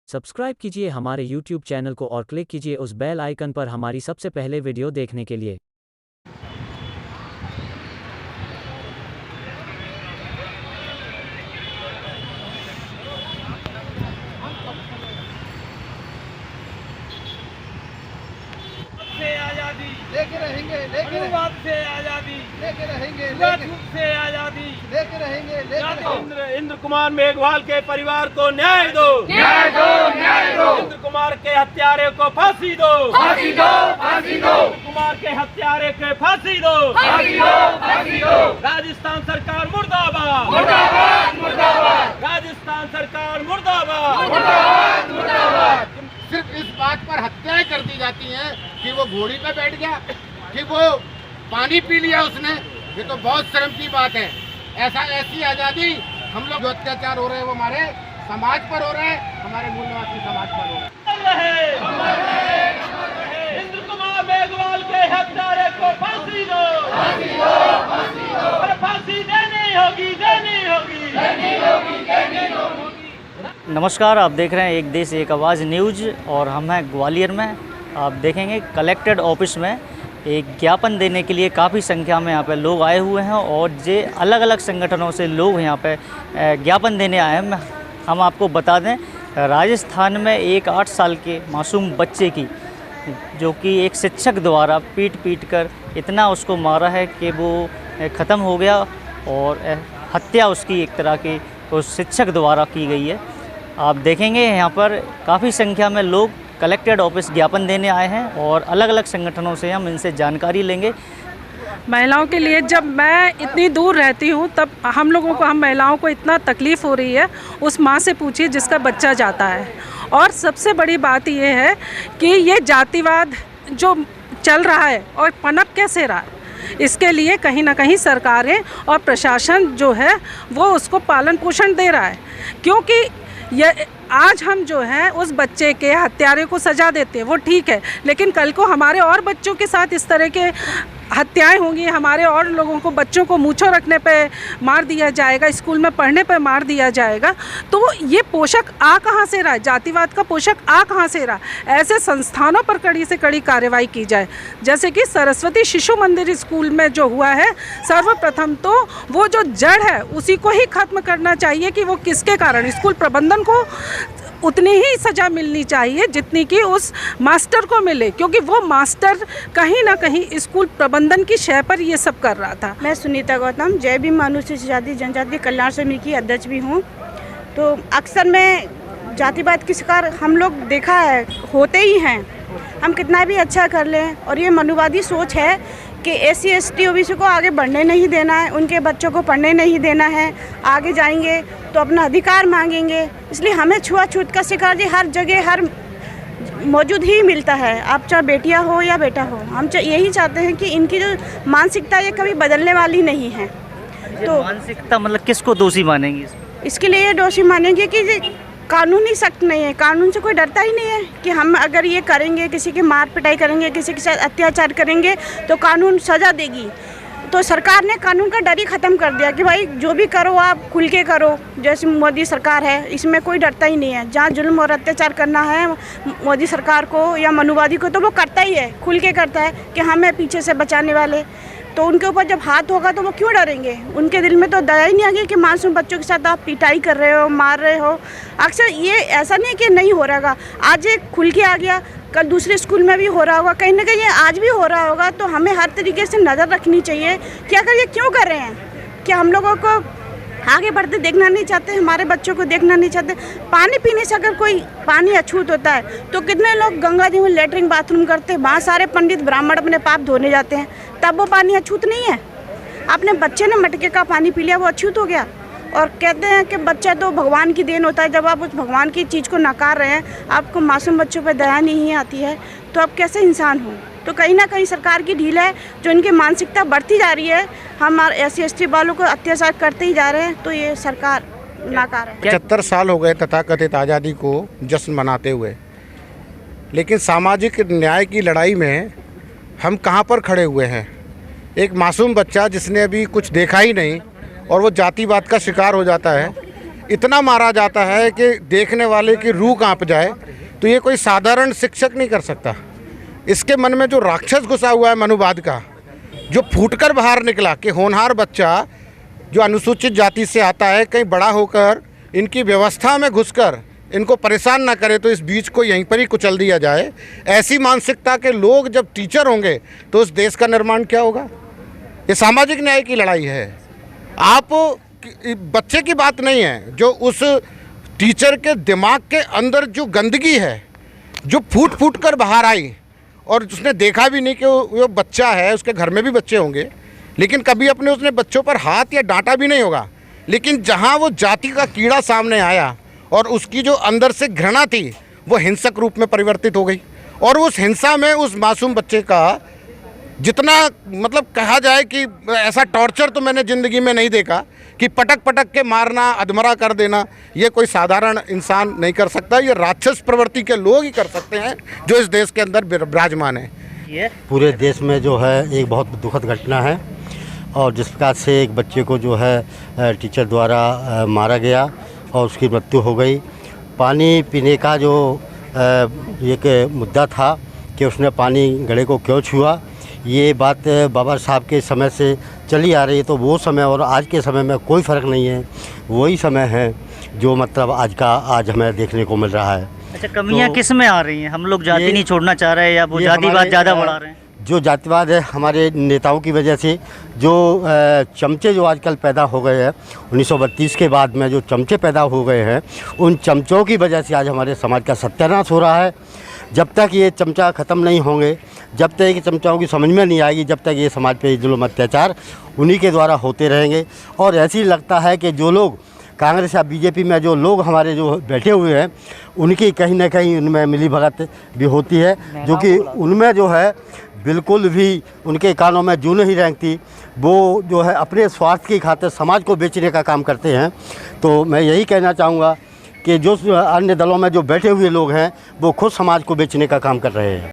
Subscribe कीजिए हमारे YouTube channel को और क्लिक कीजिए उस बेल आइकन पर हमारी सबसे पहले वीडियो देखने के लिए। आजादी लेके रहेंगे, लेके अनुवाद से आजादी लेके रहेंगे, धूप से आजादी लेके रहेंगे, लेके इंद्र कुमार मेघवाल के परिवार को न्याय दो, न्याय दो, न्याय दो, इंद्र कुमार के हत्यारे को फांसी दो, फांसी दो, फांसी दो, इंद्र कुमार के हत्यारे के फांसी दो, फांसी दो, फांसी दो। राजस्थान सरकार मुर्दाबाद, मुर्दाबाद, मुर्दाबाद, राजस्थान सरकार मुर्दाबाद, मुर्दाबाद, मुर्दाबाद। सिर्फ इस बात पर हत्याएं कर दी जाती हैं कि वो घोड़ी पे बैठ गया, कि वो पानी पी लिया उसने। ये तो बहुत शर्म की बात है। ऐसी आजादी हम लोग जो अत्याचार हो रहे हैं वो हमारे समाज पर हो रहे हैं, हमारे मूल निवासी समाज पर हो रहे हैं। इंद्र कुमार मेघवाल के हत्यारे को फांसी दो, फांसी दो, फांसी दो, और फांसी देनी होगी, देनी होगी, देनी होगी, देनी होगी। नमस्कार, आप देख रहे हैं एक देश एक आवाज़ न्यूज़ और हम हैं ग्वालियर में। आप देखेंगे कलेक्टेड ऑफिस में एक ज्ञापन देने के लिए काफ़ी संख्या में यहाँ पे लोग आए हुए हैं और जे अलग अलग संगठनों से लोग यहाँ पे ज्ञापन देने आए हैं। हम आपको बता दें, राजस्थान में एक 8 साल के मासूम बच्चे की जो कि एक शिक्षक द्वारा पीट कर इतना उसको मारा है कि वो ख़त्म हो गया और हत्या उसकी एक तरह की उस शिक्षक द्वारा की गई है। आप देखेंगे यहाँ पर काफ़ी संख्या में लोग कलेक्टेड ऑफिस ज्ञापन देने आए हैं और अलग अलग संगठनों से हम इनसे जानकारी लेंगे। महिलाओं के लिए जब मैं इतनी दूर रहती हूँ तब हम महिलाओं को इतना तकलीफ़ हो रही है, उस माँ से पूछिए जिसका बच्चा जाता है। और सबसे बड़ी बात ये है कि ये जातिवाद जो चल रहा है और पनप कैसे रहा है, इसके लिए कहीं ना कहीं सरकारें और प्रशासन जो है वो उसको पालन पोषण दे रहा है। क्योंकि ये आज हम जो है उस बच्चे के हत्यारे को सज़ा देते हैं वो ठीक है, लेकिन कल को हमारे और बच्चों के साथ इस तरह के हत्याएं होंगी, हमारे और लोगों को बच्चों को मूंछों रखने पे मार दिया जाएगा, स्कूल में पढ़ने पे मार दिया जाएगा, तो ये पोषक आ कहाँ से रहा है, जातिवाद का पोषक आ कहाँ से रहा। ऐसे संस्थानों पर कड़ी से कड़ी कार्रवाई की जाए। जैसे कि सरस्वती शिशु मंदिर स्कूल में जो हुआ है, सर्वप्रथम तो वो जो जड़ है उसी को ही खत्म करना चाहिए कि वो किसके कारण। स्कूल प्रबंधन को उतनी ही सज़ा मिलनी चाहिए जितनी कि उस मास्टर को मिले, क्योंकि वो मास्टर कहीं ना कहीं स्कूल प्रबंधन की शय पर ये सब कर रहा था। मैं सुनीता गौतम, जय भीम अनुसूचित जाति जनजाति कल्याण समिति की अध्यक्ष भी हूँ। तो अक्सर मैं जातिवाद की शिकार हम लोग देखा है, होते ही हैं। हम कितना भी अच्छा कर लें और ये मनुवादी सोच है कि SC ST OBC को आगे बढ़ने नहीं देना है, उनके बच्चों को पढ़ने नहीं देना है, आगे जाएंगे तो अपना अधिकार मांगेंगे। इसलिए हमें छुआछूत का शिकार जी हर जगह हर मौजूद ही मिलता है, आप चाहे बेटियां हो या बेटा हो। हम यही चाहते हैं कि इनकी जो मानसिकता ये कभी बदलने वाली नहीं है। तो मानसिकता मतलब किसको दोषी मानेंगे? इसके लिए ये दोषी मानेंगे कि कानून ही सख्त नहीं है, कानून से कोई डरता ही नहीं है कि हम अगर ये करेंगे, किसी की मार पिटाई करेंगे, किसी के साथ अत्याचार करेंगे तो कानून सज़ा देगी। तो सरकार ने कानून का डर ही ख़त्म कर दिया कि भाई जो भी करो आप खुल के करो। जैसे मोदी सरकार है, इसमें कोई डरता ही नहीं है। जहाँ जुल्म और अत्याचार करना है मोदी सरकार को या मनुवादी को तो वो करता ही है, खुल के करता है कि हमें पीछे से बचाने वाले। तो उनके ऊपर जब हाथ होगा तो वो क्यों डरेंगे? उनके दिल में तो दया ही नहीं आ गई कि मासूम बच्चों के साथ आप पिटाई कर रहे हो, मार रहे हो। अक्सर ये ऐसा नहीं है कि नहीं हो रहा, आज एक खुल के आ गया, कल दूसरे स्कूल में भी हो रहा होगा, कहीं ना कहीं ये आज भी हो रहा होगा। तो हमें हर तरीके से नज़र रखनी चाहिए कि अगर ये क्यों कर रहे हैं, क्या हम लोगों को आगे बढ़ते देखना नहीं चाहते, हमारे बच्चों को देखना नहीं चाहते। पानी पीने से अगर कोई पानी अछूत होता है तो कितने लोग गंगा जी में लेटरिन बाथरूम करते हैं, वहाँ सारे पंडित ब्राह्मण अपने पाप धोने जाते हैं, तब वो पानी अछूत नहीं है। अपने बच्चे ने मटके का पानी पी लिया, वो अछूत हो गया। और कहते हैं कि बच्चा तो भगवान की देन होता है। जब आप उस भगवान की चीज़ को नकार रहे हैं, आपको मासूम बच्चों पर दया नहीं आती है, तो आप कैसे इंसान हो? तो कहीं ना कहीं सरकार की ढील है, जो इनकी मानसिकता बढ़ती जा रही है। हम SC ST वालों को अत्याचार करते ही जा रहे हैं, तो ये सरकार नाकार है। 75 साल हो गए तथाकथित आज़ादी को जश्न मनाते हुए, लेकिन सामाजिक न्याय की लड़ाई में हम कहाँ पर खड़े हुए हैं? एक मासूम बच्चा जिसने अभी कुछ देखा ही नहीं और वो जातिवाद का शिकार हो जाता है। इतना मारा जाता है कि देखने वाले की रूह कांप जाए, तो ये कोई साधारण शिक्षक नहीं कर सकता। इसके मन में जो राक्षस घुसा हुआ है मनुवाद का, जो फूटकर बाहर निकला कि होनहार बच्चा जो अनुसूचित जाति से आता है कहीं बड़ा होकर इनकी व्यवस्था में घुसकर इनको परेशान ना करे, तो इस बीच को यहीं पर ही कुचल दिया जाए। ऐसी मानसिकता के लोग जब टीचर होंगे तो उस देश का निर्माण क्या होगा? ये सामाजिक न्याय की लड़ाई है। आप बच्चे की बात नहीं है, जो उस टीचर के दिमाग के अंदर जो गंदगी है, जो फूट फूट कर बाहर आई, और उसने देखा भी नहीं कि वो बच्चा है, उसके घर में भी बच्चे होंगे, लेकिन कभी अपने उसने बच्चों पर हाथ या डांटा भी नहीं होगा। लेकिन जहाँ वो जाति का कीड़ा सामने आया और उसकी जो अंदर से घृणा थी वो हिंसक रूप में परिवर्तित हो गई, और उस हिंसा में उस मासूम बच्चे का जितना मतलब कहा जाए कि ऐसा टॉर्चर तो मैंने ज़िंदगी में नहीं देखा कि पटक पटक के मारना, अधमरा कर देना, ये कोई साधारण इंसान नहीं कर सकता। ये राक्षस प्रवृत्ति के लोग ही कर सकते हैं जो इस देश के अंदर विराजमान है। ये पूरे देश में जो है एक बहुत दुखद घटना है, और जिस प्रकार से एक बच्चे को जो है टीचर द्वारा मारा गया और उसकी मृत्यु हो गई। पानी पीने का जो एक मुद्दा था कि उसने पानी गले को क्यों छुआ, ये बात बाबा साहब के समय से चली आ रही है। तो वो समय और आज के समय में कोई फ़र्क नहीं है, वही समय है जो मतलब आज हमें देखने को मिल रहा है। अच्छा, कमियां तो किस में आ रही हैं? हम लोग जाति नहीं छोड़ना चाह रहे हैं या वो जातिवाद ज़्यादा बढ़ा रहे हैं? जो जातिवाद है हमारे नेताओं की वजह से, जो चमचे जो आजकल पैदा हो गए हैं 1932 के बाद में जो चमचे पैदा हो गए हैं, उन चमचों की वजह से आज हमारे समाज का सत्यानाश हो रहा है। जब तक ये चमचा ख़त्म नहीं होंगे, जब तक ये चमचाओं की समझ में नहीं आएगी, जब तक ये समाज पे जुल्म अत्याचार उन्हीं के द्वारा होते रहेंगे। और ऐसे ही लगता है कि जो लोग कांग्रेस या बीजेपी में जो लोग हमारे जो बैठे हुए हैं, उनकी कहीं ना कहीं उनमें मिलीभगत भी होती है, जो कि उनमें जो है बिल्कुल भी उनके कानों में जूं नहीं रेंगती। वो जो है अपने स्वार्थ की खातिर समाज को बेचने का काम करते हैं। तो मैं यही कहना चाहूँगा कि जो अन्य दलों में जो बैठे हुए लोग हैं वो खुद समाज को बेचने का काम कर रहे हैं।